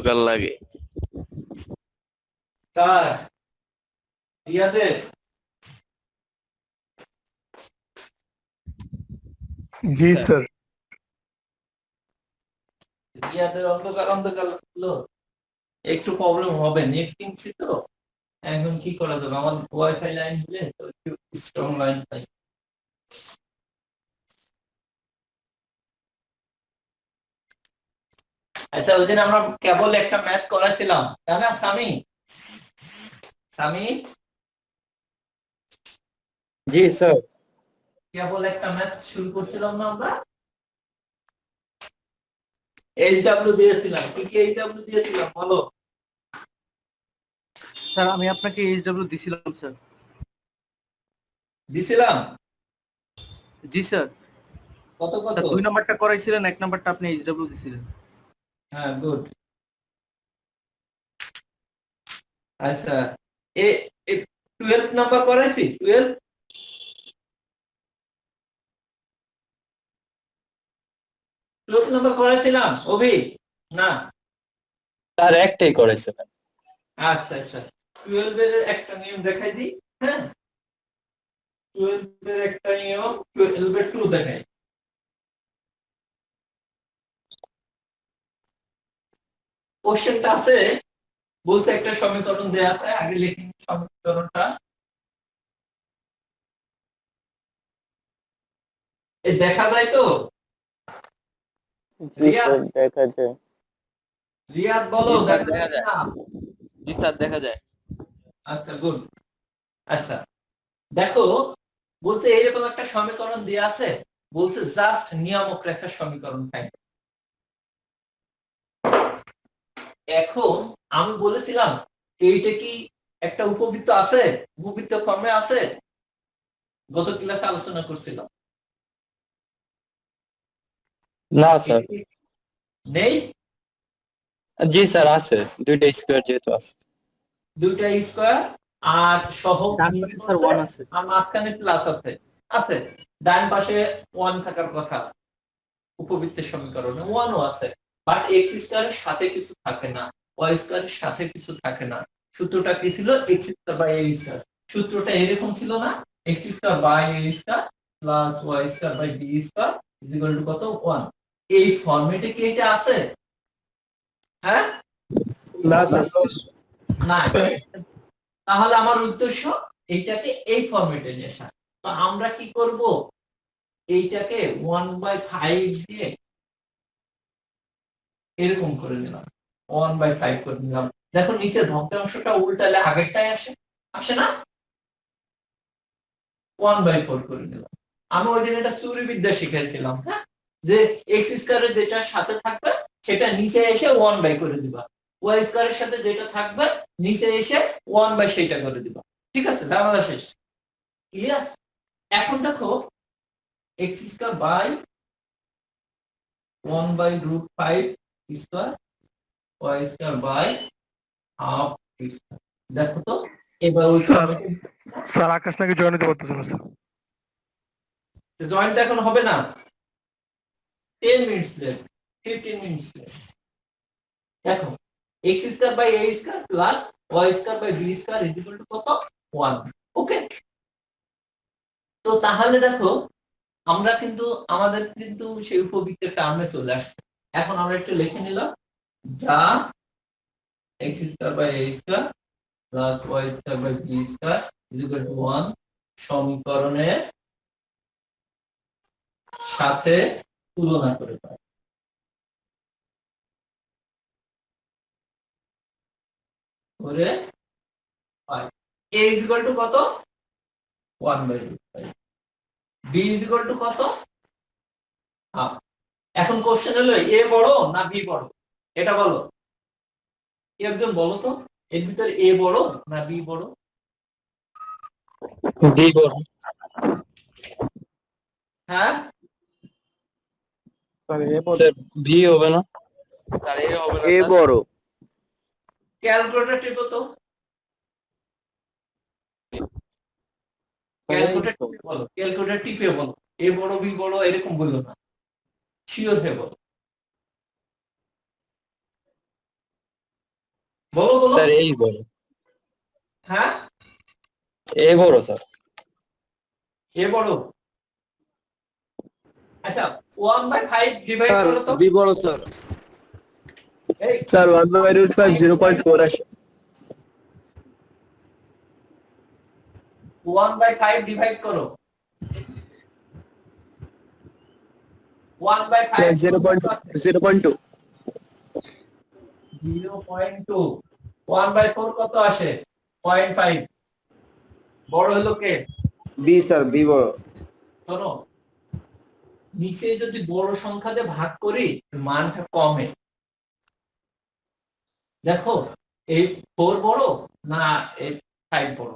অন্ধকার লাগে। কার? রিয়াদের? জি স্যার। রিয়াদের অন্ধকার অন্ধকার লাগলো, একটু প্রবলেম হবে, নেট কিনছি তো। এখন কি করা যাবে, আমার ওয়াইফাই লাইন হলে তো একটু স্ট্রং লাইন পাই। আচ্ছা, ওই দিন আমরা কেবল একটা ম্যাথ করেছিলাম, তাই না সামি? সামি, জি স্যার। কেবল একটা ম্যাথ শুরু করছিলাম না আমরা? এইচডব্লিউ দিয়েছিলাম। কি কি এইচডব্লিউ দিয়েছিলাম বলো? স্যার আমি আপনাকে এইচডব্লিউ দিছিলাম স্যার। দিছিলাম। জি স্যার। কত কত? স্যার 2 নাম্বারটা করাইছিলেন, 1 নাম্বারটা আপনি এইচডব্লিউ দিছিলেন। হ্যাঁ, গুড। আচ্ছা, এ 12 নাম্বার করাইছি? 12 নাম্বার করাইছিলাম অভি? না। স্যার একটাই করেছিলেন। আচ্ছা আচ্ছা, 12 এর একটা নিয়ম দেখাই দিই। হ্যাঁ, 12 এর একটা নিয়ম, 12 এর 2 দেখাই। কোশ্চেনটা আছে, বলছে একটা সমীকরণ দেয়া আছে, আগে লিখে নিই সমীকরণটা। এই দেখা যায় তো? জি স্যার দেখা যায়। রিয়াদ বলো, জি স্যার, দেখা দেখা যায় যায়। না? জি স্যার, দেখা যায়। আচ্ছা, গুড। আচ্ছা, দেখো, বলছে এইরকম একটা সমীকরণ দেয়া আছে, বলছে জাস্ট নিয়ামক রেখার সমীকরণ থাকবে। এখন আমি বলেছিলাম এইটা কি একটা উপবৃত্ত আছে, উপবৃত্ত ফর্মে আছে? গত ক্লাসে আলোচনা করছিলাম। না স্যার। নেই? জি স্যার আছে, দুইটা স্কোয়ার যেহেতু আছে। দুইটা স্কয়ার আর সহগ ডান পাশে স্যার 1 আছে। আর মাঝখানে প্লাস আছে। আছে, ডান পাশে 1 থাকার কথা, উপবৃত্তের সমীকরণে 1 ও আছে, বাট এক্স স্কয়ারের সাথে কিছু থাকে না, ওয়াই স্কয়ারের সাথে কিছু থাকে না। সূত্রটা কি ছিল? X square by a square. সূত্রটা এরকম ছিল না? X square by a square plus y square by b square is equal to কত? 1। এই ফরম্যাটে কি এটা আছে? হ্যাঁ না স্যার। না। তাহলে আমার উদ্দেশ্য এইটাকে এই ফরম্যাটে নিয়ে আসা। তো আমরা কি করব, এইটাকে 1/5 দিয়ে এরকম করে নিলাম, 1/5 করে নিলাম। দেখো নিচের ভগ্নাংশটা উল্টালে আগেরটাই আসে, আসে না? 1/4 করে নিলাম। আমি ওই দিন এটা চুরি বিদ্যা শিখাইছিলাম, হ্যাঁ, যে এক্স স্কয়ারের যেটা সাথে থাকবে সেটা নিচে এসে 1 বাই করে দিবা, ওয়াই স্কয়ারের সাথে যেটা থাকবে নিচে এসে 1 বাই সেটা করে দিবা। ঠিক আছে, ঝামেলা শেষ। ক্লিয়ার? এখন দেখো, x square by 1/√5 square y square by half square. দেখো তো এবার ওই স্যার আকাশ নাকি জয়েন দিতে পারতেছে না স্যার। জয়েন্ট এখন হবে না, 10 মিনিটস লেট, 15 মিনিটস লেট। দেখো, x square by a square plus y square by b square is equal to কত? 1। ওকে, তো তাহলে দেখো আমরা কিন্তু আমাদের কিন্তু সেই উপবৃত্তের টার্মে চলে আসছে। এখন আমরা একটু লিখে নিলাম, যা x square by a square plus y square by b square is equal to 1 সমীকরণের সাথে তুলনা করে পাই। করে পাই a ইজ ইকুয়াল টু কত? 1/5। b ইজ ইকুয়াল টু কত? হাফ। এখন কোশ্চেন হলো এ বড় না বি বড়, এটা বলো। একজন বলো তো, এর ভিতরে এ বড় না বি বড়? বি বড়। হ্যাঁ, স্যার বি হবে না? স্যার, এই হবে না এ স্যার। বড়। ক্যালকুলেটর টিপো তো, ক্যালকুলেটর টিপে বলো, ক্যালকুলেটর টিপে বলো এ বড় বি বড় এরকম বললো না, শিওর হয়ে বলো। বলো বলো। স্যার এই বড়, হ্যাঁ এ বড় স্যার। এ বড়। আচ্ছা 1/5 ডিভাইড করো তো। বি বড় স্যার। এই স্যার 1/5 0.4 আসে। 1/5 ডিভাইড করো। 1/5 0.2। 0.2। 1/4 কত আসে? 0.5। বড় হলো কে? বি স্যার, বি বড়। শোনো, নিচে যদি বড় সংখ্যা দিয়ে ভাগ করি মানটা কমে। দেখো এই 4 বড় না এই 5 বড়?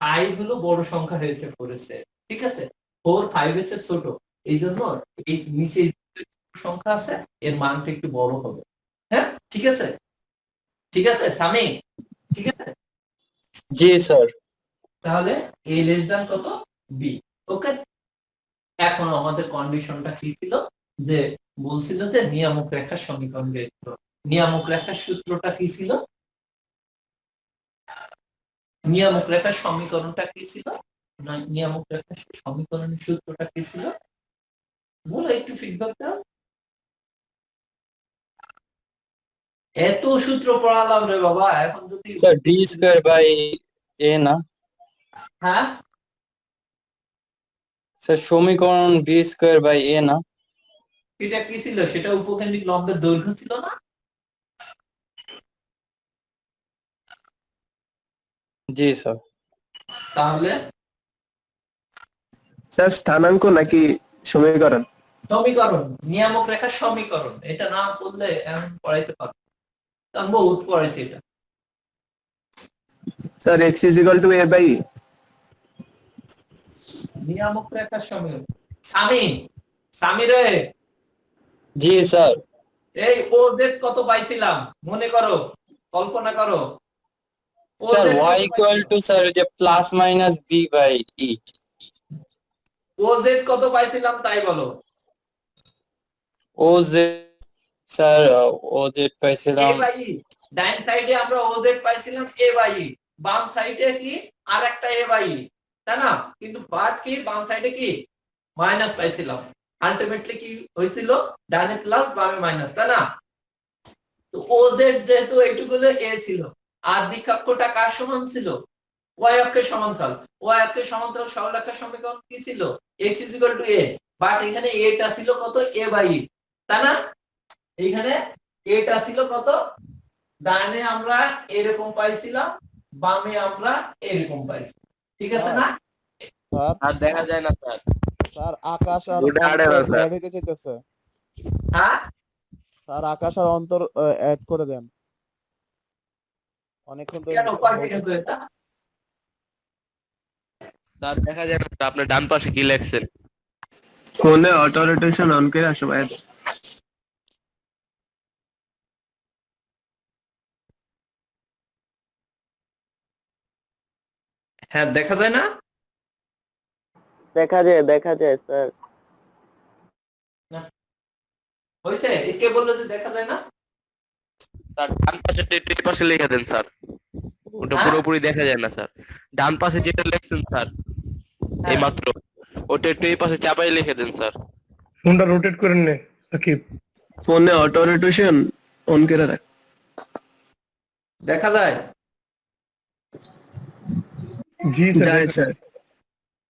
5 হলো বড় সংখ্যা হয়েছে করেছে, ঠিক আছে। 4 5 এর চেয়ে ছোট, এই জন্য এই নিচে যে সংখ্যা আছে এর মানটা একটু বড় হবে। হ্যাঁ ঠিক আছে, ঠিক আছে সামি, ঠিক আছে। জি স্যার। তাহলে a লেস দ্যান কত? b। ওকে, এখন আমাদের কন্ডিশনটা কি ছিল, যে বলছিল যে নিয়ামক রেখার সমীকরণ বের করো। নিয়ামক রেখার সূত্রটা কি ছিল? নিয়ামক রেখার সমীকরণটা কি ছিল? না নিয়ামক রেখার সমীকরণের সূত্রটা কি ছিল বলো, একটু ফিডব্যাক দাও। এত সূত্র পড়ালাম রে বাবা, এখন যদি স্যার ডি স্কয়ার বাই এ না হ্যাঁ স্যার, সমীকরণ ডি স্কয়ার বাই এ না? এটা কি ছিল? সেটা উপকেন্দ্রিক লম্বের দৈর্ঘ্য ছিল না? জি স্যার। তাহলে স্যার স্থানাঙ্ক নাকি সমীকরণ? সমীকরণ, নিয়ামক রেখার সমীকরণ। এটা না বললে এখন পড়াইতে পারবো, আমি বহুত পড়েছি এটা। Sir x a/e। নিয়ামক রেখার সমীকরণ। সামি, সামি রে, জি স্যার। এই ও জেড কত পাইছিলাম মনে করো, কল্পনা করো। ও sir Z y equal to sir যে plus minus B by E. ও জেড কত পাইছিলাম তাই বলো। ও জে স্যার, ও জেড এ পাইছিলাম। বাই ই, ডান সাইডে আমরা ও জেড পাইছিলাম এ বাই ই, বাম সাইডে কি আর একটা এ বাই ই, তাই না? কিন্তু বাট কি বাম সাইডে কি মাইনাস পাইছিলাম। আলটিমেটলি কি হয়েছিল? ডানে প্লাস বামে মাইনাস, তাই না? তো ও জেড যেহেতু এইটুকু এ ছিল, আর দ্বিকক্ষটা কার সমান ছিল? ওয়াই অক্ষের সমান্তরাল। ওয়াই অক্ষের সমান্তরাল সরলরেখার সমীকরণ কি ছিল? x a। বাট এখানে এটা ছিল কত? a বাই e, তাই না? এখানে এটা ছিল কত? ডানে আমরা এরকম পাইছিলাম, বামে আমরা এরকম পাইছি, ঠিক আছে না? স্যার আর দেখা যায় না স্যার। স্যার আকাশ আর ওটা আড়ে অন্তর স্যার। অ্যাড হইতে চাইতেছে। হ্যাঁ স্যার আকাশ আর অন্তর অ্যাড করে দেন। অনেকক্ষণ তো কেন পারবে কিন্তু এটা? স্যার দেখা যায় না স্যার, আপনার ডান পাশে কি লেখছেন? ফোনে অটো রোটেশন অন করে আসো ভাই। হ্যাঁ দেখা যায় না? দেখা যায় স্যার। হয়েছে, কে বললো যে দেখা যায় না? স্যার ডান পাশে এই পাশে লিখে দেন স্যার, ওটা হ্যাঁ? পুরোপুরি দেখা যায় না স্যার। ডান পাশে যেটা লিখছেন স্যার এই হ্যাঁ। মাত্র, ওটা একটু এই পাশে চাপাই লিখে দেন স্যার। ফোনটা রোটেট করে নে সাকিব। ফোনে অটো রোটেশন অন করে রাখ। দেখা যায়? জি স্যার। স্যার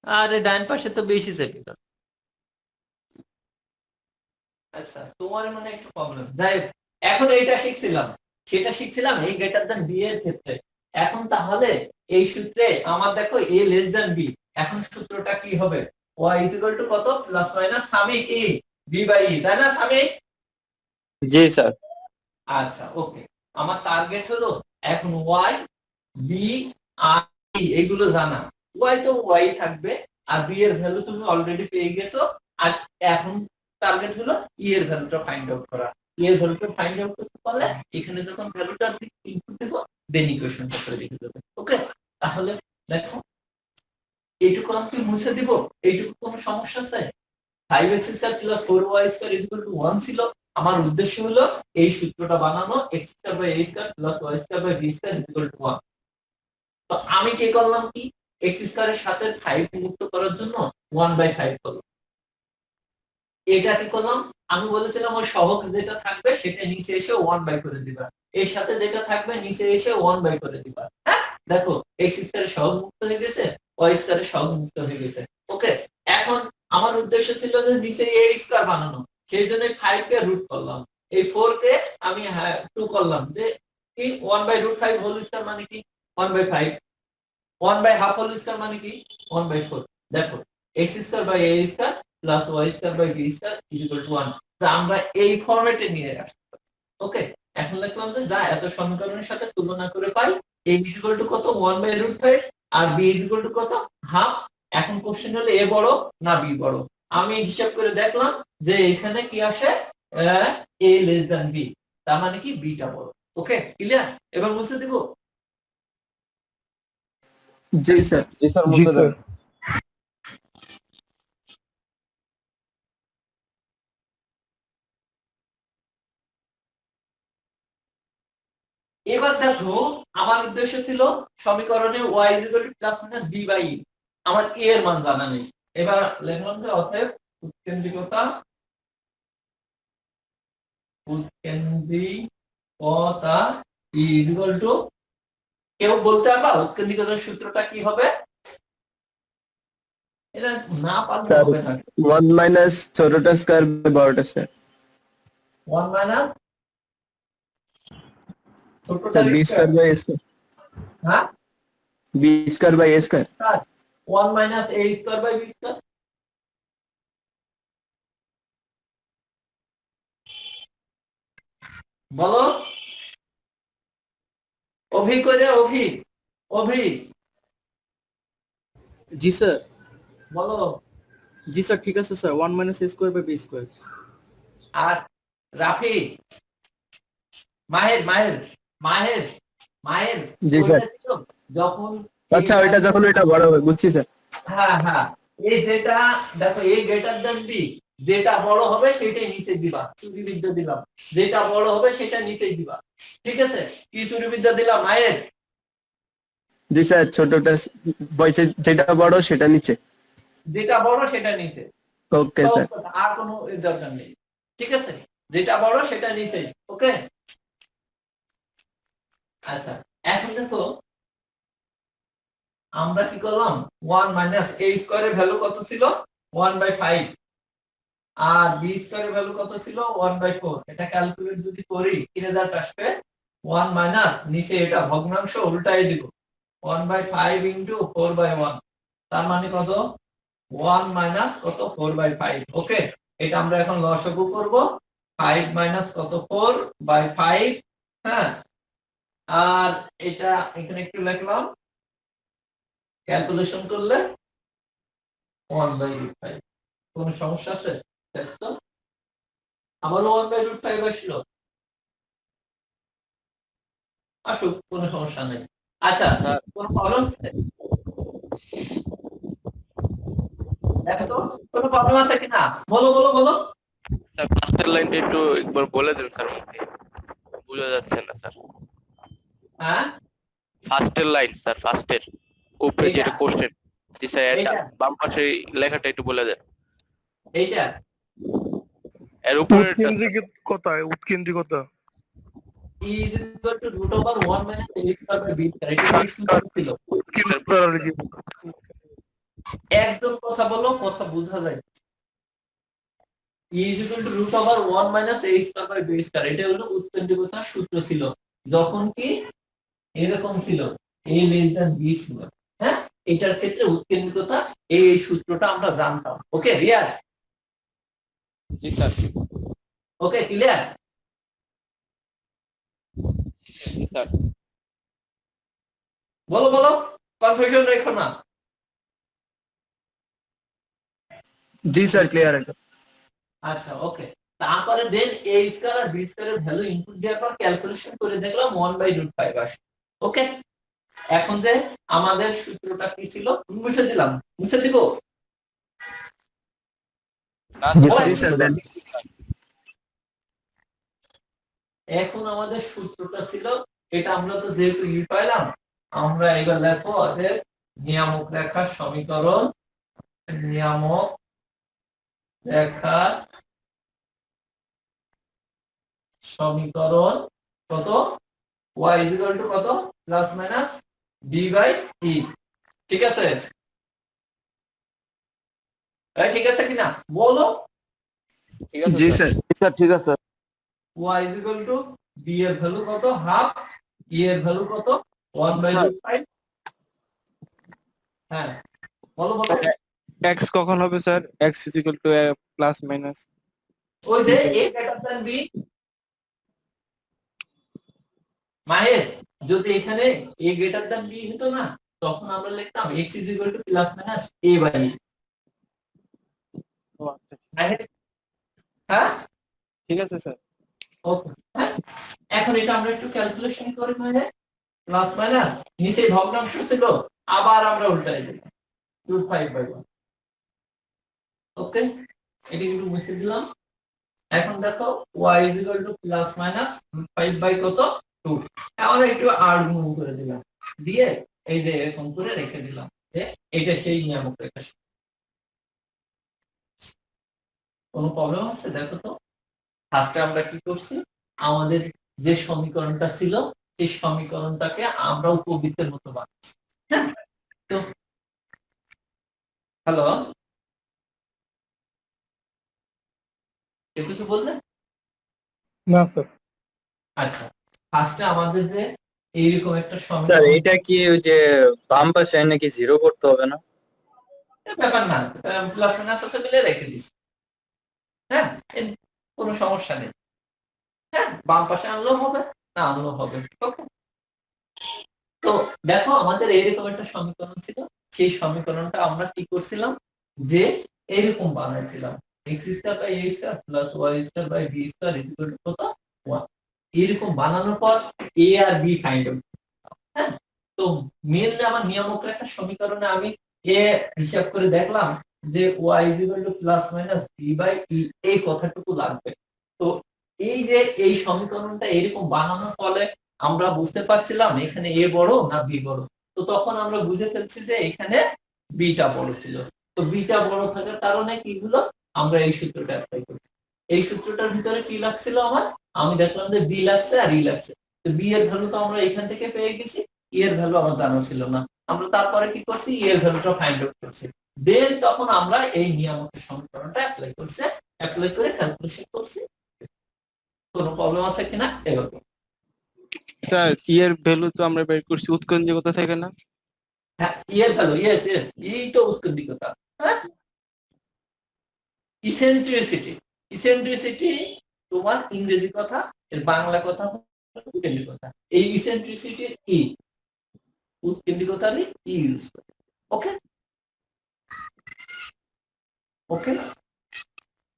আরে ডান পাশে তো বেশি সেটিং। আচ্ছা তোমার মানে একটু প্রবলেম। যাই হোক, এখন এইটা শিখছিলাম, সেটা শিখছিলাম এই গ্রেটার দ্যান বি এর ক্ষেত্রে। এখন তাহলে এই সূত্রে আমার দেখো এ লেস দ্যান বি, এখন সূত্রটা কি হবে? y ইজ ইকুয়াল টু কত? Plus minus Samik E B by E, তাই না সামিক? জি স্যার। আচ্ছা ওকে, আমার টার্গেট হলো এখন y b আর e এগুলো জানা। y তো y থাকবে, আর b এর ভ্যালু তুমি অলরেডি পেয়ে গেছো। আর এখন টার্গেট হলো e এর ভ্যালুটা ফাইন্ড আউট করা। e এর ভ্যালুটা ফাইন্ড আউট করতে পারলে এখানে যখন ভ্যালুটা ইনপুট দেব দেন ইকুয়েশনটা তৈরি হয়ে যাবে। ওকে, তাহলে দেখো এইটুকু আমি কি মুছে দিব? এইটুকু কোনো সমস্যা আছে? 5x² + 4y² = 1 ছিল, আমার উদ্দেশ্য হলো এই সূত্রটা বানানো x square by a square plus y square by b square equal to 1। তো আমি কি করলাম কি x স্কয়ারের সাথে 5 মুক্ত করার জন্য 1/5 করলাম। এটা কি করলাম, আমি বলেছিলাম ওই সহগ যেটা থাকবে সেটা নিচে এসে 1/, করে দিবা, এর সাথে যেটা থাকবে নিচে এসে 1/, করে দিবা। হ্যাঁ দেখো x স্কয়ারের সহগ মুক্ত হয়ে গেছে, y স্কয়ারের সহগ মুক্ত হয়ে গেছে। ওকে, এখন আমার উদ্দেশ্য ছিল যে নিচে a স্কয়ার বানানো, সেই জন্য 5 কে রুট করলাম, এই 4 কে আমি 2 করলাম, যে কি 1/√5 হোল স্কয়ার মানে কি 1/5, 1/2 হোল স্কয়ার মানে কি 1/4। দেখো x square by a square plus y square by b square equal to 1, যা আমরা এই ফরম্যাটে নিয়ে আসতে পারি। ওকে, এখন লিখলাম যে যা এত সমীকরণের সাথে তুলনা করে পাই a ইকুয়াল টু কত 1/√5 আর b ইকুয়াল টু কত হাফ। এখন কোশ্চেন হলো a বড় না b বড়, আমি হিসাব করে দেখলাম যে এখানে কি আসে a লেস দ্যান b, তার মানে কি b টা বড়। ওকে ক্লিয়ার, এবার মুছে দিব। জি স্যার। জি স্যার, জি মুছে স্যার। দেন। এবার দেখো আমার উদ্দেশ্য ছিল সমীকরণে y plus minus b by e, আমার a এর মান জানা নেই। এবার লিখলাম যে অতএব উৎকেন্দ্রিকতা e ইকুয়াল টু, কেউ বলতে পারবা উৎকেন্দ্রিকতার সূত্রটা কি হবে? এটা না পারলে স্যার হবে না। 1 মাইনাস ছোটটা স্কয়ার বাই বড়টা স্কয়ার। 1 মাইনাস ছোটটা sir b square by a square, হ্যাঁ b square by a square. 1 minus a square by b square. বলো অভি করে অভি, অভি জি স্যার। বলো। জি স্যার, ঠিক আছে sir, 1 minus a square by b square. আর রাফি, মাহের মাহের মাহের মাহের জি স্যার। যখন আচ্ছা ওইটা যখন এটা বড় হবে, বুঝছি স্যার। হ্যাঁ হ্যাঁ, এই যেটা দেখো a গ্রেটার দ্যান b, যেটা বড় হবে সেটাই নিচে দিবা, চুরিবিদ্যা দিলাম, যেটা বড় হবে সেটা নিচে দিবা। ঠিক আছে, কি চুরিবিদ্যা দিলাম মায়ের? জি স্যার, ছোটটা বয়সে যেটা বড় সেটা নিচে। যেটা বড় সেটা নিচে। Okay sir. আর কোনো দরকার নেই। ঠিক আছে, যেটা বড় সেটা নিচে। ওকে, আচ্ছা এখন দেখো আমরা কি করলাম, 1 মাইনাস a স্কয়ারের ভ্যালু কত ছিল 1/5, আর b স্কয়ারের ভ্যালু কত ছিল 1/4। এটা ক্যালকুলেট যদি করি কি রেজাল্ট আসবে? 1 মাইনাস নিচে এটা ভগ্নাংশ উল্টাই দিব, 1/5 ইনটু 4/1, তার মানে কত 1 মাইনাস কত 4/5। ওকে, এটা আমরা এখন লসাগু করব, 5 মাইনাস কত 4/5। হ্যাঁ, আর এটা এখানে একটু লিখলাম, ক্যালকুলেশন করলে 1/5। কোন সমস্যা আছে? দেখো আমারও 1/5 আসলো, আসুক, কোনো সমস্যা নেই। আচ্ছা কোন প্রবলেম আছে? দেখো তো কোনো প্রবলেম আছে কিনা, বলো বলো বলো। স্যার ফার্স্টের লাইনটা একটু একবার বলে দেন স্যার, আমাকে বোঝা যাচ্ছে না স্যার। হ্যাঁ ফার্স্টের লাইন স্যার, ফার্স্টের উপরে এইটা? যেটা কোশ্চেন। জি স্যার, এটা এইটা? বাম পাশে লেখাটা একটু বলে দেন। এইটা এর উপরে উৎকেন্দ্রিকতা, উৎকেন্দ্রিকতা। e is equal to root over 1 minus a square by b square, এটা কি সূত্র ছিল? একদম কথা বলো, কথা বোঝা যায়। e is equal to root over 1 minus a square by b square, এটা হলো উৎকেন্দ্রিকতার সূত্র ছিল যখন কি এরকম ছিল a less than b ছিল। হ্যাঁ, এটার ক্ষেত্রে উৎকেন্দ্রিকতা এই সূত্রটা আমরা জানতাম। ওকে রিয়া, জি স্যার। Okay clear? জি স্যার। বলো বলো, কনফিউশন রেখো না। জি স্যার, ক্লিয়ার একদম। আচ্ছা ওকে, তারপরে দেন a স্কয়ার আর b স্কয়ারের ভ্যালু ইনপুট দেওয়ার পর ক্যালকুলেশন করে দেখলাম 1/√5 আসে। ওকে, এখন যে আমাদের সূত্রটা কি ছিল মুছে দিলাম, মুছে দিব। না জি স্যার, দেন। এখন আমাদের সূত্রটা ছিল এটা, আমরা তো যেহেতু পাইলাম, আমরা এবার দেখো ওদের নিয়ামক রেখার সমীকরণ, নিয়ামক রেখার সমীকরণ কত, y is equal to কত, plus minus b by e। ঠিক আছে, ঠিক আছে কিনা বলো? জি স্যার। স্যার ঠিক আছে। y is equal to b এর ভ্যালু কত, হাফ, e এর ভ্যালু কত, 1/5। হ্যাঁ বলো বলো। এক্স কখন হবে sir? X is equal to plus minus. ওই যে a গ্রেটার দ্যান b, মায়ের যদি এখানে a গ্রেটার দ্যান b হতো না, তখন আমরা লিখতাম x is equal to plus minus a by e। হ্যাঁ ঠিক আছে স্যার। ওকে, হ্যাঁ এখন এটা আমরা একটু ক্যালকুলেশন করি, মানে প্লাস মাইনাস নিচে ভগ্নাংশ ছিল, আবার আমরা উল্টাই দিলাম √5/1। ওকে, এটা কিন্তু মুছে দিলাম। এখন দেখো y is equal to plus minus √5 কত 2। আমরা একটু r গুণ করে দিলাম, দিয়ে এই যে এরকম করে রেখে দিলাম যে এটা সেই নিয়ামক রেখা। কোনো প্রবলেম আছে? দেখো তো, ফার্স্টে আমরা কি করছি, আমাদের যে সমীকরণটা ছিল সেই সমীকরণটাকে আমরা উপবৃত্তের মতো বানাচ্ছি। তো হ্যালো, কিছু বললেন? না স্যার। আচ্ছা, ফার্স্টে আমাদের যে এইরকম একটা স্যার সমীকরণ, এটা কি ওই যে বাম পাশে নাকি জিরো করতে হবে না? ব্যাপার না, প্লাস মাইনাস আছে মিলে রেখে দিছি। হ্যাঁ, কোনো সমস্যা নেই। হ্যাঁ, বাম পাশে আনলেও হবে, না আনলেও হবে। ওকে, তো দেখো আমাদের এইরকম একটা সমীকরণ ছিল, সেই সমীকরণটা আমরা কি করছিলাম, যে এরকম বানাইছিলাম x² + y² / b² কত 1। এরকম বানানোর পর a আর b ফাইন্ড আউট। হ্যাঁ, তো মেইনলি আমার নিয়ামক রেখার সমীকরণে আমি a হিসাব করে দেখলাম যে y ± b/e এই কথাটুকু লাগবে। তো এই যে এই সমীকরণটা এরকম বানানোর ফলে আমরা বুঝতে পারছিলাম এখানে a বড় না b বড়। তো তখন আমরা বুঝে ফেলছি যে এখানে b টা বড় ছিল। তো b টা বড় থাকার কারণে কি হলো, আমরা এই সূত্রটা অ্যাপ্লাই করছি। এই সূত্রটার ভিতরে কি লাগছিল আমার, আমি দেখলাম যে b লাগছে আর e লাগছে। তো b এর ভ্যালু তো আমরা এখান থেকে পেয়ে গেছি, e এর ভ্যালু আমার জানা ছিল না। আমরা তারপরে কি করছি, e এর ভ্যালুটা ফাইন্ড আউট করছি। দেন তখন আমরা এই নিয়ামকের সমীকরণটা অ্যাপ্লাই করছি, অ্যাপ্লাই করে ক্যালকুলেশন করছি। কোনো প্রবলেম আছে কিনা এভাবে? স্যার ই এর ভ্যালু তো আমরা বের করছি উৎকেন্দ্রিকতা থেকে না? হ্যাঁ, e এর ভ্যালু, ইয়েস ইয়েস, এই তো উৎকেন্দ্রিকতা। হ্যাঁ, ইসেন্ট্রিসিটি, ইসেন্ট্রিসিটি তোমার ইংরেজি কথা, এর বাংলা কথা উৎকেন্দ্রিকতা। এই ইসেন্ট্রিসিটির ই, উৎকেন্দ্রিকতার ই ইউজ করে। ওকে ওকে,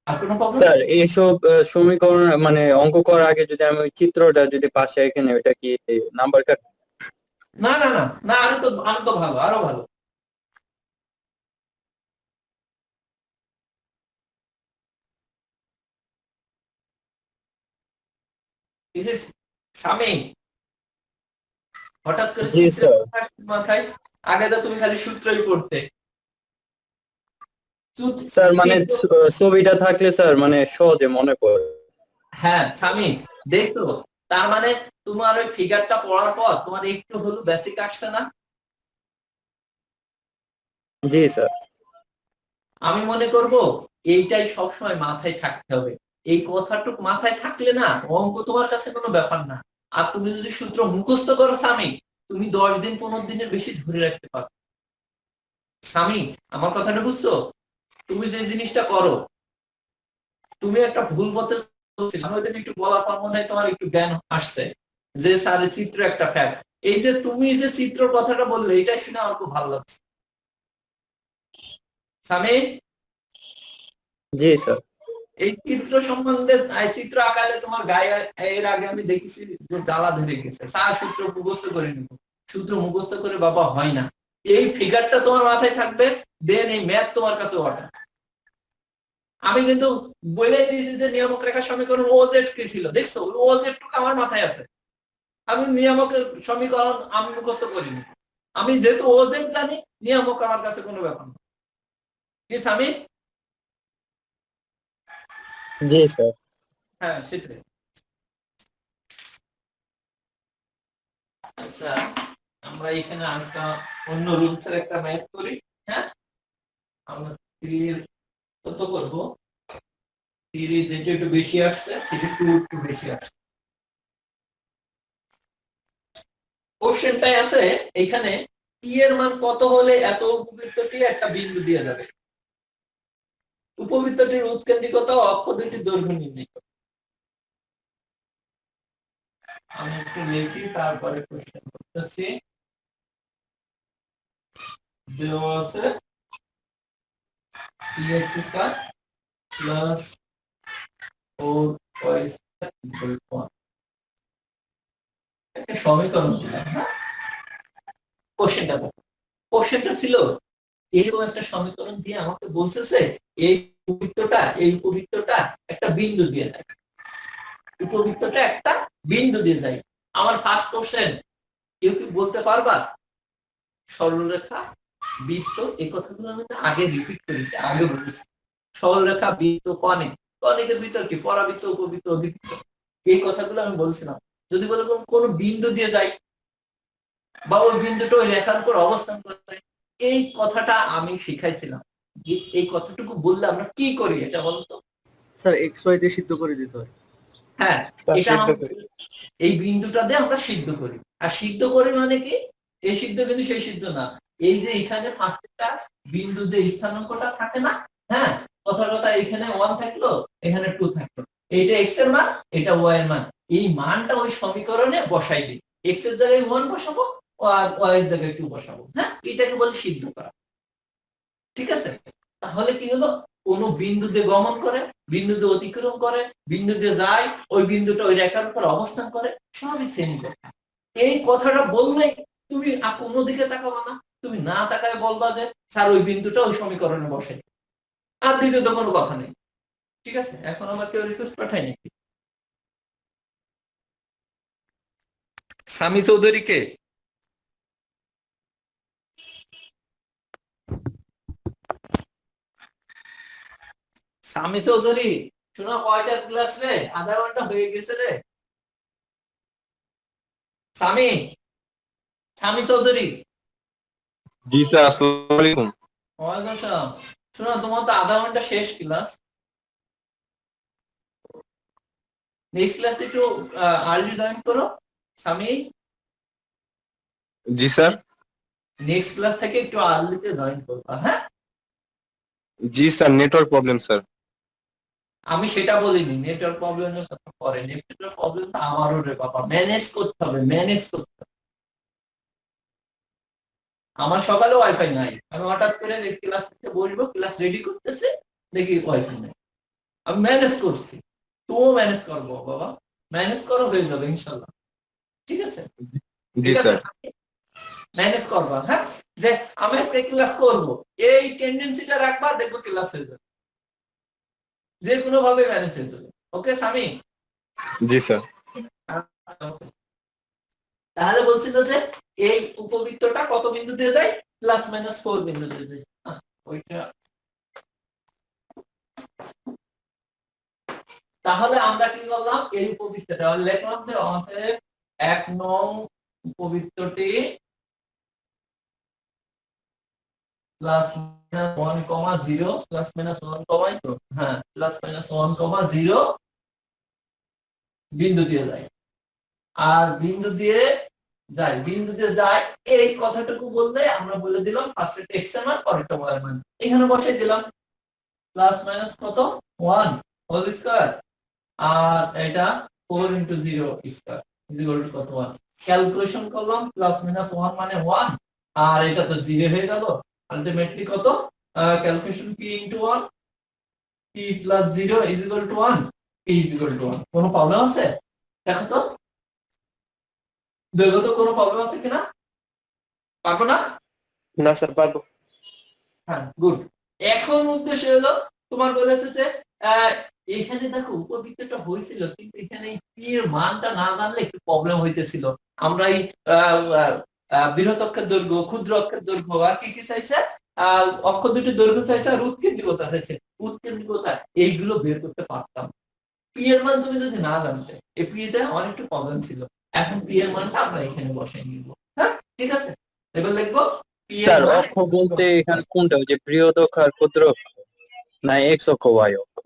আর কোনো প্রবলেম? স্যার এইসব সমীকরণ মানে অঙ্ক করার আগে যদি আমি ওই চিত্রটা যদি পাশে এখানে ওটা কি নাম্বার কাট? না না না না, আরো তো ভালো, আরো ভালো। This is summing. হঠাৎ করে জি, সূত্র স্যার। মাথায়, আগে তো তুমি খালি সূত্রই পড়তে। স্যার মানে ছবিটা থাকলে স্যার মানে সহজে মনে পড়ে। হ্যাঁ সামিং, দেখো তার মানে তোমার ওই ফিগারটা পড়ার পর তোমার একটু হলো বেসিক আসছে না? জি স্যার। আমি মনে করব এইটাই সবসময় মাথায় থাকতে হবে। এই কথাটুকু মাথায় থাকলে না, অঙ্ক তোমার কাছে কোনো ব্যাপার না। আর তুমি যদি সূত্র মুখস্থ করো সামি, তুমি 10 দিন 15 দিনের বেশি ধরে রাখতে পারো। সামি, আমার কথাটা বুঝছো? তুমি যে জিনিসটা করো, তুমি একটা ভুল বলতে, আমি ওদের একটু বলার পর মনে হয় তোমার একটু জ্ঞান আসছে যে স্যারের চিত্র একটা ফ্যাক্ট। এই যে তুমি যে চিত্র কথাটা বললে, এটা শুনে আমার খুব ভালো লাগছে। সামি, জি স্যার। এই চিত্র সম্বন্ধে, চিত্র আঁকালে তোমার গায়ে এর আগে আমি দেখেছি যে জ্বালা ধরে গেছে। স্যার সূত্র মুখস্থ করে নিব, সূত্র মুখস্থ করে বাবা হয় না। এই ফিগারটা তোমার মাথায় থাকবে, দেন এই ম্যাথ তোমার কাছে অর্ডার। আমি কিন্তু বলে দিয়েছি যে নিয়ামক রেখার সমীকরণ ওজেড কি ছিল, দেখছো ওজেড টুকু আমার মাথায় আছে। আমি নিয়ামকের সমীকরণ আমি মুখস্থ করিনি, আমি যেহেতু ওজেড জানি নিয়ামক আমার কাছে কোনো ব্যাপার না। ঠিক আমি জি স্যার। হ্যাঁ সেটাই। আচ্ছা আমরা এখানে একটা অন্য রুলস এর একটা ম্যাথ করি। হ্যাঁ আমরা 3 এর কত করব, 3 যেটা একটু বেশি আসছে 3 একটু বেশি আসছে। কোশ্চেনটাই আছে এখানে পি এর মান কত হলে এত উপবৃত্তটি একটা বিন্দু দিয়ে যাবে। উপবৃত্তটির উৎকেন্দ্রিকতা ও অক্ষ দুটির দৈর্ঘ্য নির্ণয় করো। আমি একটু লিখি তারপরে কোশ্চেন করতেছি। দেওয়া আছে x square plus 4y square equal to 1 একটা সমীকরণ দিলাম। কোশ্চেনটা ছিল এইরকম একটা সমীকরণ দিয়ে আমাকে বলতেছে এই উপবৃত্তটা একটা বিন্দু দিয়ে যায়, উপবৃত্তটা একটা বিন্দু দিয়ে যায়। আমার ফার্স্ট কোশ্চেন, কেউ কি বলতে পারবা সরলরেখা বৃত্ত, এই কথাগুলো আমি তো আগে রিপিট করেছি, আগে বলেছি। সরলরেখা বৃত্ত কনিকের ভিতর কি পরাবৃত্ত উপবৃত্ত অধিবৃত্ত, এই কথাগুলো আমি বলছিলাম। যদি বলে কোন বিন্দু দিয়ে যায় বা ওই বিন্দুটা ওই রেখার উপর অবস্থান করে, এই কথাটা আমি শিখাইছিলাম। এই কথাটুকু বললে আমরা কি করি এটা বলতো? স্যার এক্স ওয়াই দিয়ে সিদ্ধ করে দিতে হয়। হ্যাঁ এটা এই বিন্দুটা দিয়ে আমরা সিদ্ধ করি। আর সিদ্ধ করি মানে কি, এই সিদ্ধ কিন্তু সেই সিদ্ধ না, এই যে এখানে পাঁচটা বিন্দু যে স্থানাঙ্কটা থাকে না, হ্যাঁ কথার কথা এখানে 1 থাকলো এখানে 2 থাকলো, এইটা x এর মান এটা y এর মান, এই মানটা ওই সমীকরণে বসাই দিই। x এর জায়গায় 1 বসাবো আর y এর জায়গায় 2 বসাবো। হ্যাঁ এটাকে বলে সিদ্ধ করা। ঠিক আছে, তাহলে কি হলো, কোন বিন্দু দিয়ে গমন করে, বিন্দু দিয়ে অতিক্রম করে, বিন্দু দিয়ে যায়, ওই বিন্দুটা ওই রেখার উপর অবস্থান করে, সবই সেম কথা। এই কথাটা বললে তুমি অন্যদিকে তাকাবা না, তুমি না তাকায় বলবা যে স্যার ওই বিন্দুটা ওই সমীকরণে বসে, আর দ্বিতীয় কোনো কথা নেই। ঠিক আছে, এখন আমার কেউ রিকোয়েস্ট পাঠায় নাকি? সামি চৌধুরীকে সামি চৌধুরী শোনা, কয়টার ক্লাস রে? আধা ঘন্টা হয়ে গেছে রে। সামি সামি চৌধুরী। জি স্যার, আসসালামু আলাইকুম। ওয়ালাইকুম আসসালাম। শোনো তোমার তো আধা ঘন্টা শেষ ক্লাস, নেক্সট ক্লাস একটু আর্লি জয়েন করো। সামি জি স্যার। নেক্সট ক্লাস থেকে একটু আর্লিতে জয়েন করবা। হ্যাঁ জি স্যার, নেটওয়ার্ক প্রবলেম স্যার। আমি সেটা বলিনি, নেটওয়ার্ক প্রবলেমের কথা পরে, নেটওয়ার্ক প্রবলেম তো আমারও রে বাবা, ম্যানেজ করতে হবে, ম্যানেজ করতে হবে। আমার সকালে ওয়াইফাই নাই, আমি হঠাৎ করে ক্লাস থেকে বলবো ক্লাস রেডি করতেছে, দেখি ওয়াইফাই নাই। আমি ম্যানেজ করছি, তুমিও ম্যানেজ করবো বাবা, ম্যানেজ করো, হয়ে যাবে ইনশাল্লাহ। ঠিক আছে জি স্যার। ম্যানেজ করবা। হ্যাঁ যে আমি আজকে ক্লাস করব, এই টেন্ডেন্সিটা রাখবা, দেখবো ক্লাস হয়ে যাবে, যে কোনো ভাবে ম্যানেজ হয়ে যাবে। ওকে সামি? জি স্যার। তাহলে বলছিল যে এই উপবৃত্তটা কত বিন্দু দিয়ে যায়, +-4 বিন্দু দিয়ে যায়। ওইটা তাহলে আমরা কি করলাম, এই উপবৃত্তটা লিখলাম যে আমাদের 1 নং উপবৃত্তটি +-1,0 +-1, হ্যাঁ +-1,0 বিন্দু দিয়ে যায়। আর বিন্দু দিয়ে যায় এই কথাটুকু বললে আমরা বলে দিলাম ফার্স্টে x এর মান পরেরটা y এর মান, এখানে বসাই দিলাম +- কত 1 হোল স্কয়ার, আর এটা 4 * 0 স্কয়ার = কত 1। ক্যালকুলেশন করলাম +-1 মানে 1, আর এটা তো 0 হয়ে গেল, আলটিমেটলি কত, ক্যালকুলেশন p * 1, p + 0 = 1, p = 1। কোনো প্রবলেম আছে? দেখো তো দেখো তো কোনো প্রবলেম আছে কিনা, পারবো না? না স্যার পারবো। হ্যাঁ গুড। এখন উদ্দেশ্য হলো তোমার বলেছে যে আহ, এখানে দেখো উপবৃত্তটা হয়েছিল, কিন্তু এখানে পি এর মানটা না জানলে একটু প্রবলেম হইতেছিল। আমরা এই বৃহৎ অক্ষের দৈর্ঘ্য, ক্ষুদ্র অক্ষের দৈর্ঘ্য আর কি কি চাইছে, অক্ষ দুটির দৈর্ঘ্য চাইছে আর উৎকেন্দ্রিকতা চাইছে। উৎকেন্দ্রিকতা এইগুলো বের করতে পারতাম। পি এর মান তুমি যদি না জানতে, এই পি তে আমার একটু প্রবলেম ছিল। এখন পি এর মানটা আমরা এখানে বসাই নিব। হ্যাঁ, ঠিক আছে, এবার লিখবো পি এর স্যার মান। অক্ষ বলতে এখানে কোনটা, ওই যে বৃহৎ অক্ষ আর ক্ষুদ্র অক্ষ, না এক্স অক্ষ ওয়াই অক্ষ?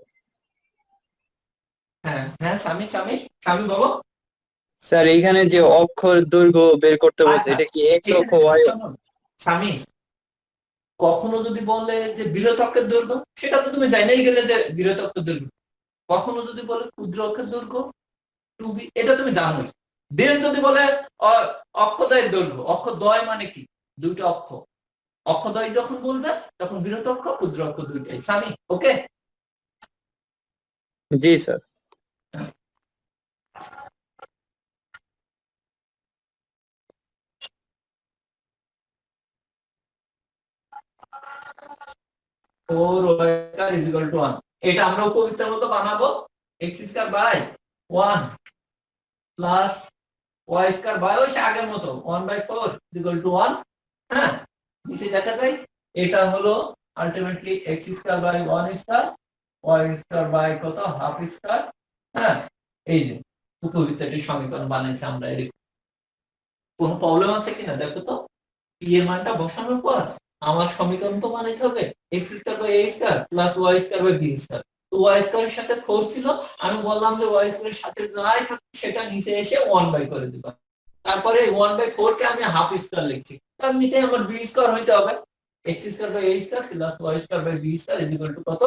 হ্যাঁ হ্যাঁ, স্বামী স্বামী স্বামী বলো। স্যার এইখানে যে অক্ষর দৈর্ঘ্য বের করতে বলছে, আচ্ছা, এটা কি এক্স অক্ষ এখানে ওয়াই? শোনো, স্বামী কখনো যদি বলে যে বৃহৎ অক্ষের দৈর্ঘ্য, সেটা তো তুমি জানাই গেলে যে বৃহৎ অক্ষের দৈর্ঘ্য। কখনো যদি বলে ক্ষুদ্র অক্ষের দৈর্ঘ্য 2b, এটা তুমি জানোই। দেন যদি বলে অক্ষদ্বয়ের দৈর্ঘ্য, অক্ষদ্বয় মানে কি, দুইটা অক্ষ। অক্ষদ্বয় যখন বলবে তখন বৃহৎ অক্ষ ক্ষুদ্র অক্ষ দুইটাই। স্বামী ওকে? জি স্যার। 4y² = 1। এটা আমরা উপবৃত্তের মতো বানাবো। x² by 1 plus y² by ওই আগের মতো 1/4 = 1। হ্যাঁ, নিচে দেখা যায় এটা হলো ultimately x² by 1², y² by কত, হাফ স্কয়ার। হ্যাঁ, এই যে উপবৃত্তটির সমীকরণ বানাইছে আমরা। এর কোনো প্রবলেম আছে কিনা দেখো তো। পি এর মানটা বসানোর পর আমার সমীকরণ তো বানাইতে হবে x² by a² plus y² by b²। তো y² এর সাথে 4 ছিল, আমি বললাম যে y² এর সাথে যাই থাকে সেটা নিচে এসে 1 বাই করে দিবা। তারপরে 1/4 কে আমি হাফ স্কয়ার লিখছি, তার নিচে আমার b² হইতে হবে x² by a² plus y² by b² = কত,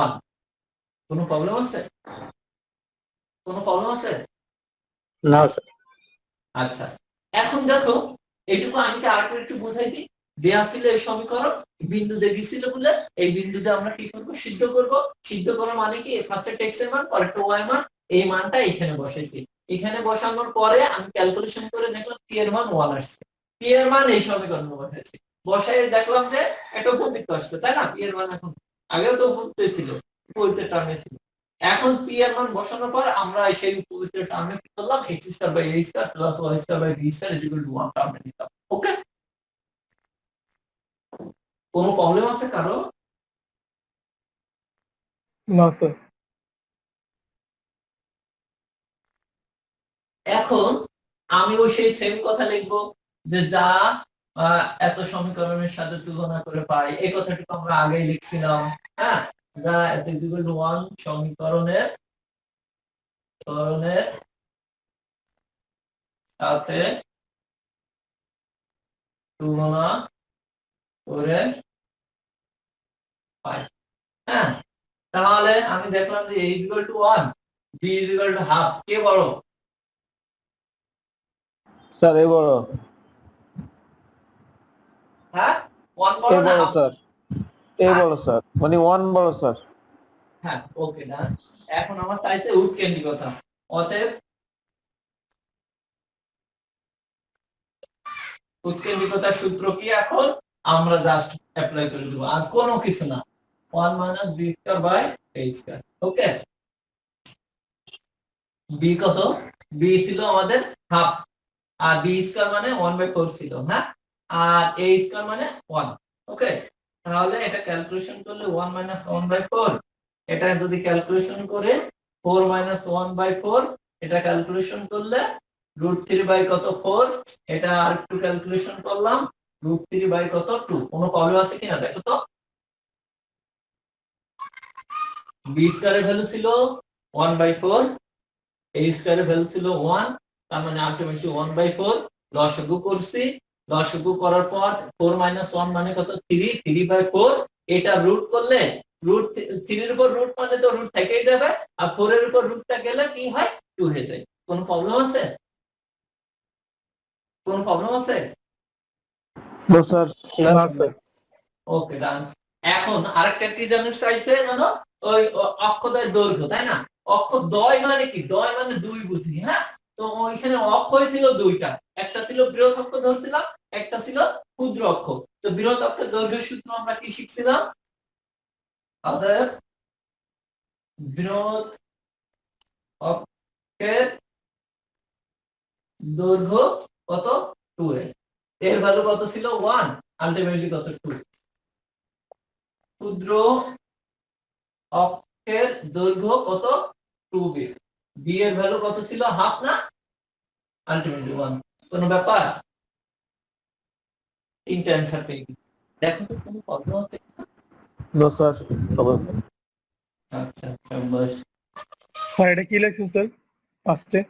1। কোনো প্রবলেম আছে? কোনো প্রবলেম আছে? না স্যার। আচ্ছা, এখন দেখো এইটুকু আমি কি আরেকটু একটু বুঝাই দিই। দেয়া ছিল এই সমীকরণ, বিন্দু দেখেছিল বলে এই বিন্দুতে আমরা কি করব, সিদ্ধ করব। সিদ্ধ করা মানে কি, ফার্স্টে x এর মান, পরে y মান, এই মানটা এখানে বসাইছি। এখানে বসানোর পরে আমি ক্যালকুলেশন করে দেখলাম p এর মান 1 আসছে। p এর মান এই সমীকরণে বসাইছি, বসাই দেখলাম যে এটা উপবৃত্ত আসছে, তাই না? p এর মান এখন, আগেও তো উপবৃত্ত ছিল, উপবৃত্তের টার্মে ছিল। এখন p এর মান বসানোর পর আমরা সেই উপবৃত্তের টার্মে কি করলাম, x² by a² plus y² by b² = 1 টার্মে নিলাম। ওকে, কোনো প্রবলেম আছে কারো? না স্যার। এখন আমিও সেই সেম কথা লিখবো যে যা এত সমীকরণের সাথে তুলনা করে পাই, এই কথাটুকু আমরা আগেই লিখছিলাম। হ্যাঁ, যা এত = 1 সমীকরণের সাথে তুলনা করে পাই। হ্যাঁ, তাহলে আমি দেখলাম যে a = 1, b = হাফ, কে বড়? স্যার এ বড়, হ্যাঁ, 1 এ বড় না বড় half? স্যার, এ বড় স্যার, মানে 1 বড় স্যার। হ্যাঁ, ওকে না। এখন আমার চাইছে উৎকেন্দ্রিকতা, অতএব উৎকেন্দ্রিকতার সূত্র কি, এখন আমরা জাস্ট অ্যাপ্লাই করে দেব, আর কোনো কিছু না। 1 - b² by a²। Okay, b কত, b ছিল আমাদের হাফ, আর b² মানে 1/4 ছিল। হ্যাঁ, আর a² মানে 1। ওকে, তাহলে এটা ক্যালকুলেশন করলে 1 - 1/4, এটা যদি ক্যালকুলেশন করে 4 - 1/4, এটা ক্যালকুলেশন করলে √3 বাই কত, 4। এটা আর একটু ক্যালকুলেশন করলাম, √3 বাই কত, 2। কোনো প্রবলেম আছে কিনা দেখো তো। b² এর ভ্যালু ছিল 1/4, a² এর ভ্যালু ছিল 1, তার মানে আলটিমেটলি 1/4। লসাগু করছি, লসাগু করার পর 4 - 1 মানে কত, 3, 3/4। এটা রুট করলে √3 এর উপর রুট মানে তো রুট থেকেই যাবে, আর 4 এর উপর রুটটা গেলে কি হয়, 2 হয়ে যায়। কোনো প্রবলেম আছে? কোনো প্রবলেম আছে? No sir. না স্যার। Okay, done. এখন আরেকটা কি জানো চাইছে, জানো, ওই অক্ষদ্বয়ের দৈর্ঘ্য, তাই না? অক্ষদ্বয় মানে কি, দ্বয় মানে দুই বুঝি। হ্যাঁ, তো ওইখানে অক্ষ ছিল দুইটা, একটা ছিল বৃহৎ অক্ষ ধরছিলাম, একটা ছিল ক্ষুদ্র অক্ষ। তো বৃহৎ অক্ষের দৈর্ঘ্যের সূত্র আমরা কি শিখছিলাম, অতএব বৃহৎ অক্ষের দৈর্ঘ্য কত 2l, এর ভ্যালু কত ছিল 1, আলটিমেটলি কত 2। ক্ষুদ্র অক্ষের দৈর্ঘ্য কত 2b, b এর ভ্যালু কত ছিল হাফ না, আলটিমেটলি 1। কোন ব্যাপার, তিনটা অ্যানসার পেয়ে গেছি। দেখো তো কোনো প্রবলেম হচ্ছে? No sir problem. আচ্ছা শাবাশ। স্যার এটা কি লেখছেন স্যার ফার্স্টে?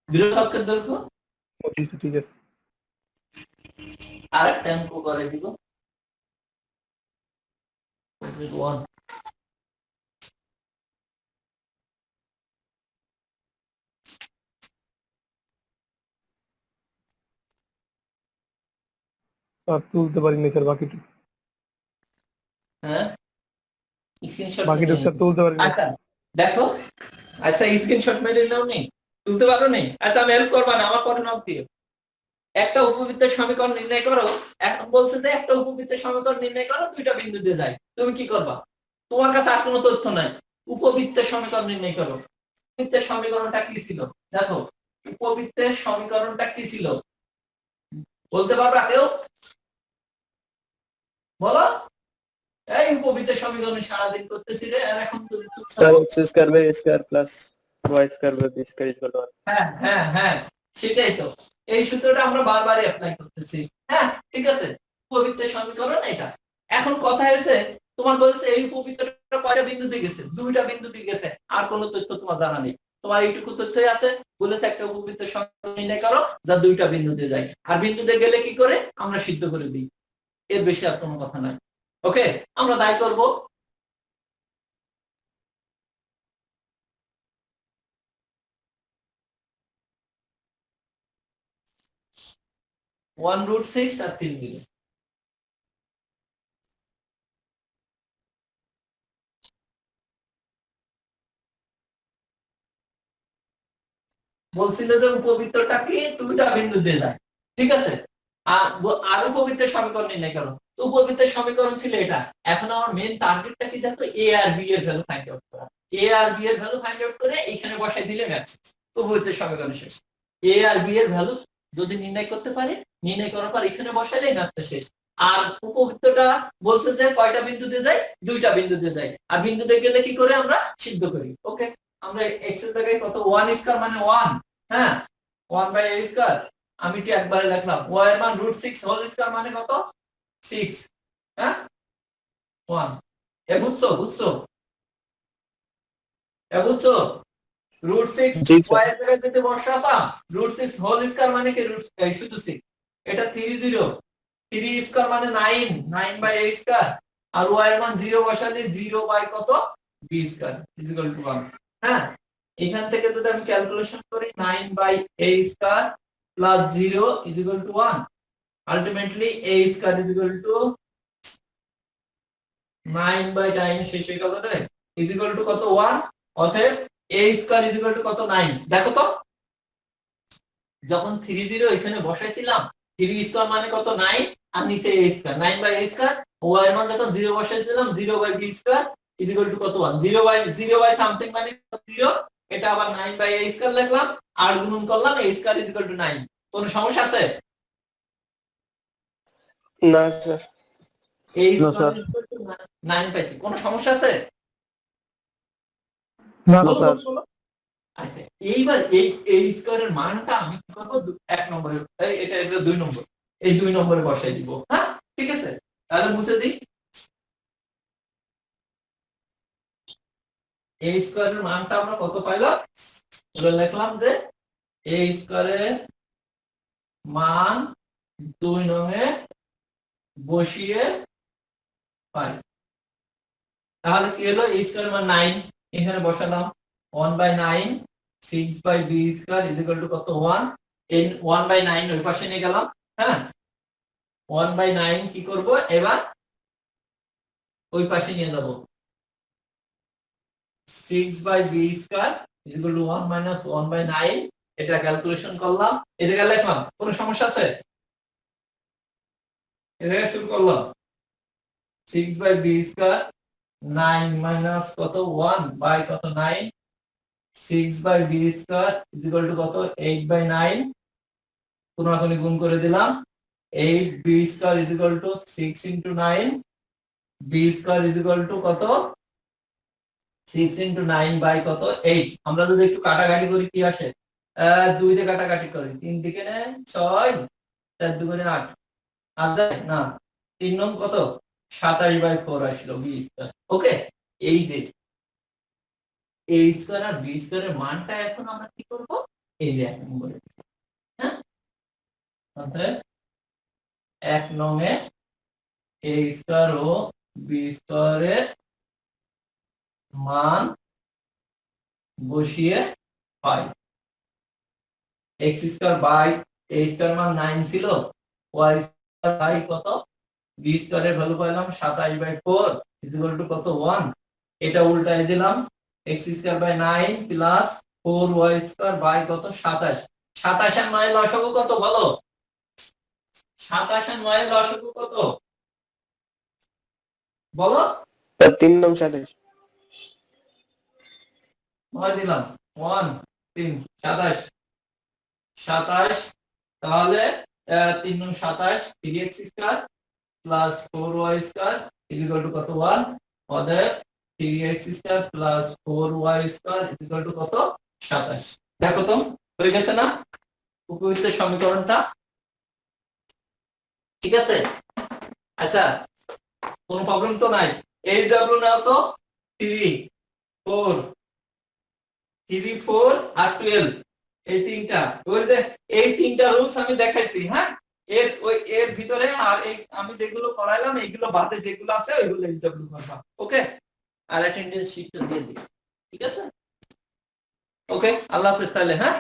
বৃহৎ অক্ষের দৈর্ঘ্য ঠিক আছে। আর একটা অঙ্ক করে দিব 1। স্যার তুলতে পারিনি স্যার বাকিটুকু। হ্যাঁ স্ক্রিনশট বাকিটুকু স্যার তুলতে পারিনি। আচ্ছা দেখো, আচ্ছা স্ক্রিনশট মেরে নাও নি, তুলতে পারো নি? আচ্ছা আমি হেল্প করবা না, আমার পরে নাও দিও। একটা উপবৃত্তের সমীকরণ নির্ণয় করো, এখন বলছে যে একটা উপবৃত্তের সমীকরণ নির্ণয় করো দুইটা বিন্দু দিয়ে যায়, তুমি কি করবা? তোমার কাছে আর কোনো তথ্য নাই, উপবৃত্তের সমীকরণ নির্ণয় করো। উপবৃত্তের সমীকরণটা কি ছিল দেখো, উপবৃত্তের সমীকরণটা কি ছিল বলতে পারবা কেউ? বলো। এই উপবৃত্তের সমীকরণ সারাদিন করতেছি রে, আর এখন তুমি sir x square by a square plus y square by b square equal to 1। হ্যাঁ হ্যাঁ হ্যাঁ সেটাই তো, এই সূত্রটা আমরা বারবারই অ্যাপ্লাই করতেছি। হ্যাঁ ঠিক আছে, উপবৃত্তের সমীকরণ এটা। এখন কথা হয়েছে তোমার বলছে এই উপবৃত্তটা কয়টা বিন্দুতে গেছে, দুইটা বিন্দুতে গেছে, আর কোনো তথ্য তোমার জানা নেই। তোমার এইটুকু তথ্যই আছে, বলেছে একটা উপবৃত্তের সমীকরণ নির্ণয় করো যা দুইটা বিন্দুতে যায়, আর বিন্দুতে গেলে কি করে আমরা সিদ্ধ করে দিই, এর বেশি আর কোনো কথা নাই। ওকে, আমরা তাই করব। √6 আর 3 বলছিল যে উপবৃত্তটা কি দুইটা বিন্দু দিয়ে যায়, ঠিক আছে। আর উপবৃত্তের সমীকরণ নির্ণয় করো, তো উপবৃত্তের সমীকরণ ছিল এটা। এখন আমার মেইন টার্গেটটা কি দেখো, এ আর বি এর ভ্যালু ফাইন্ড আউট করা। এ আর বি এর ভ্যালু ফাইন্ড আউট করে এখানে বসাই দিলে ম্যাচ, উপবৃত্তের সমীকরণ শেষ। এ আর বি এর ভ্যালু যদি নির্ণয় করতে পারি, নির্ণয় করার পর এখানে বসাইলে ম্যাচটা শেষ। আর উপবৃত্তটা বলছে যে কয়টা বিন্দুতে যায়, দুইটা বিন্দুতে যায়, আর বিন্দুতে গেলে কি করে আমরা সিদ্ধ করি। ওকে, আমরা x এর জায়গায় কত 1 স্কয়ার মানে 1, হ্যাঁ 1/a স্কয়ার, আমি কি একবারে লিখলাম। y এর মান √6 হোল স্কয়ার মানে কত 6, হ্যাঁ 1। এ বুঝছো বুঝছো √6 জি স্যার। y এর জায়গায় যদি বসাতাম √6 হোল স্কয়ার মানে কি শুধু 6, এটা 30, 3 স্কয়ার মানে 9, 9/a স্কয়ার, আর y এর মান 0 বসালে 0 কত b স্কয়ার ইকুয়াল টু 1। হ্যাঁ এখান থেকে যদি আমি ক্যালকুলেশন করি 9/a square plus 0 equal to 1, ultimately a square equal two 9/9 শেষ হয়ে গেল রে, ইকুয়াল টু কত 1। অতএব a স্কয়ার ইকুয়াল টু কত 9। দেখো তো যখন 30 এখানে বসাইছিলাম 3 স্কয়ার মানে কত 9, আর নিচে a square 9/a square, y এর মান যখন 0 বসাইছিলাম 0/b স্কয়ার ইকুয়াল টু কত 1। 0/0 সামথিং মানে 0, এটা আবার 9/a স্কয়ার লিখলাম, আর গুণন করলাম a স্কয়ার ইকুয়াল টু 9। কোন সমস্যা আছে? না sir. a square equal two 9 পাইছি, কোন সমস্যা আছে? না বলো, স্যার। বলো। আচ্ছা এইবার এই স্কয়ারের মানটা আমি কি করব 1 নম্বরে, এটা 2 নম্বর, এই 2 নম্বরে বসাই দিব। হ্যাঁ ঠিক আছে, তাহলে মুছে দিই। a স্কয়ারের মানটা আমরা কত পাইলাম, তাহলে লিখলাম যে a স্কয়ারের মান 2 নঙে বসিয়ে পাই। তাহলে কি হলো, a স্কয়ারের মান 9, এখানে বসালাম 1/9, 6/b স্কয়ার ইকুয়াল টু কত 1। এই 1/9 ওই পাশে নিয়ে গেলাম। হ্যাঁ 1/9 কি করব এবার ওই পাশে নিয়ে যাব, 6/b square equal to 1 minus 1/9, এটা ক্যালকুলেশন করলাম, এই জায়গায় লিখলাম। কোনো সমস্যা আছে? এই জায়গায় শুরু করলাম 6/b স্কয়ার 9 মাইনাস কত 1 বাই কত 9 6 by b square is equal to কত 8 বাই 9 কোনাকুনি গুণ করে দিলাম 8 b square is equal to 6 into 9 b square is equal to কত 6 ইনটু 9 বাই কত 8 আমরা যদি একটু কাটাকাটি করি কি আসে 2 দিয়ে কাটাকাটি করি 3 দিকে নেয় 6 4 দুগুণে 8 আর যায় না 3 নং কত 27 বাই 4 আসলো বি স্কয়ার ওকে এই যে এ স্কয়ার আর বি স্কয়ারের মানটা এখন আমরা কি করব এই যে 1 নম্বরে হ্যাঁ তাহলে 1 নং এ এ স্কয়ার ও বি স্কয়ারের মান বসিয়ে হয় x square by a square মান 9 ছিল y স্কয়ার বাই কত b স্কয়ারের ভ্যালু পাইলাম 27 বাই 4 ইজ ইকুয়াল টু কত 1 এটা উল্টায় দিলাম x square by 9 plus 4y square by কত 27 27 আর 9 লসাগু কত বলো 27 আর 9 লসাগু কত বলো 3 নং 27 নয় দিলাম 1 3 27 27 তাহলে 3 নং 27 3x square plus 4y square is equal to কত 1 অতএব 3x square plus 4y square is equal to কত 27 দেখো তো হয়ে গেছে না উপযুক্ত সমীকরণটা ঠিক আছে আচ্ছা কোনো প্রবলেম তো নাই HW নাও তো 3 4 4 আর 12 এই তিনটা ওই যে এই তিনটা রুলস আমি দেখাইছি হ্যাঁ এর ভিতরে আর এই আমি যেগুলো করাইলাম এইগুলো বাদে যেগুলো আছে ওইগুলো HW করবা ওকে আর অ্যাটেন্ডেন্স শীটটা দিয়ে দিই ঠিক আছে ওকে আল্লাহ হাফেজ তাহলে হ্যাঁ